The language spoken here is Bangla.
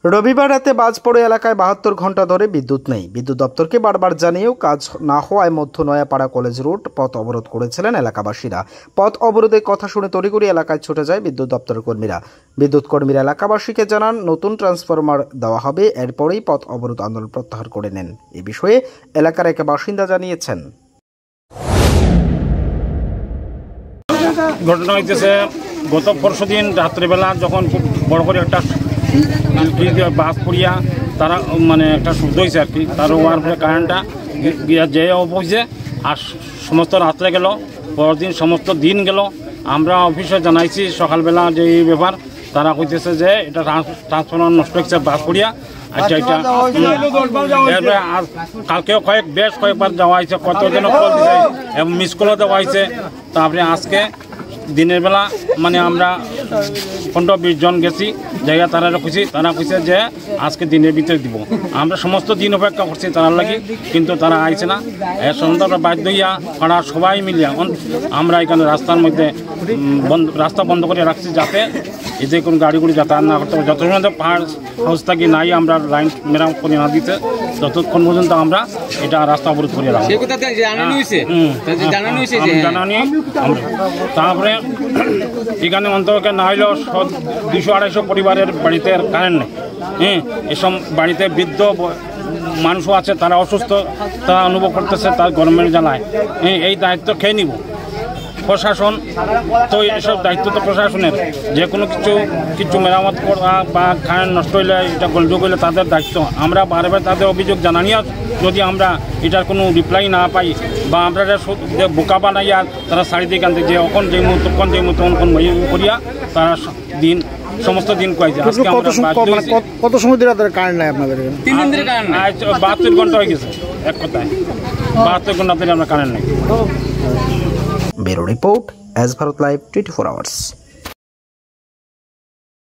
রবিবার রাতে বাজপড়ে এলাকায় 72 ঘন্টা ধরে বিদ্যুৎ নেই। বিদ্যুৎ দপ্তরকে বারবার জানিয়েও কাজ না হওয়ায় মধ্য নয়াপাড়া কলেজ রোড পথ অবরোধ করেছিলেন এলাকাবাসীরা। পথ অবরোধের কথা শুনে তড়িঘড়ি এলাকায় ছুটে যায় বিদ্যুৎ দপ্তরের কর্মীরা। বিদ্যুৎ কর্মীরা এলাকাবাসীকে জানান নতুন ট্রান্সফরমার দেওয়া হবে, এরপরেই পথ অবরোধ আন্দোলন প্রত্যাহার করে নেন। এ বিষয়ে এলাকার এক বাসিন্দা জানিয়েছেন, ঘটনা হইতেছে গত পরশুদিন রাত্রিবেলা যখন খুব বড় করে একটা বাস পড়িয়া তারা মানে একটা শব্দ হয়েছে আর কি, তার হওয়ার পরে কারেন্টটা যে অফ হয়েছে আর সমস্ত রাত্রে গেল, পরদিন সমস্ত দিন গেল। আমরা অফিসে জানাইছি সকালবেলা যে এই ব্যাপার, তারা কইতেছে যে এটা ট্রান্সফরমার নষ্ট হয়েছে বাস পড়িয়া। আচ্ছা, এটা এরপরে আর কালকেও বেশ কয়েকবার যাওয়া হয়েছে, কতজনও কল দিয়েছে এবং মিস কলও দেওয়া হয়েছে। তারপরে আজকে দিনের বেলা মানে আমরা 15-20 জন গেছি, জায়গা তারা খুঁজছি, তারা খুঁজছে যে আজকে দিনের ভিতরে দিব। আমরা সমস্ত দিন অপেক্ষা করছি তারার লাগি, কিন্তু তারা আইছে না। এর সন্ধ্যা বাধ্য হইয়া পাড়ার সবাই মিলিয়া আমরা এখানে রাস্তার মধ্যে রাস্তা বন্ধ করে রাখছি, যাতে এতে কোনো গাড়িগুড়ি যাতায়াত না করতে পারে। যতক্ষণ পাহাড় হাউস থাকি নাই আমরা লাইন মেরামত করে না দিতে, ততক্ষণ পর্যন্ত আমরা এটা রাস্তা অবরোধ করে রাখবো। জানানি তারপরে এখানে অন্তত না হইলেও 200-250 পরিবারের বাড়িতে কারেন্ট নেই। এসব বাড়িতে বৃদ্ধ মানুষও আছে, তারা অসুস্থ, তারা অনুভব করতেছে, তার গভর্নমেন্ট জানায় এই দায়িত্ব খেয়ে নিব। প্রশাসন তো এসব দায়িত্ব তো প্রশাসনের, যে কোনো কিছু মেরামত করা বা কারেন্ট নষ্ট হইলে এটা গোলযোগ হইলে তাদের দায়িত্ব। আমরা বারবার তাদের অভিযোগ জানানিয়া যদি আমরা এটার কোনো রিপ্লাই না পাই বা আমরা বোকা বানাইয়া তারা চারিদিকে আনতে যে এখন যে মুহূর্ত করিয়া তারা সমস্ত দিন কয়েছে। আজকে কত সময় ধরে কারেন্ট নাই আপনাদের? 3 দিন ধরে কারেন্ট নাই, 72 ঘন্টা হয়ে গেছে। এক কথায় 72 ঘন্টা ধরে আমরা কারেন্ট নেই। Bureau report, S Bharat live 24 hours.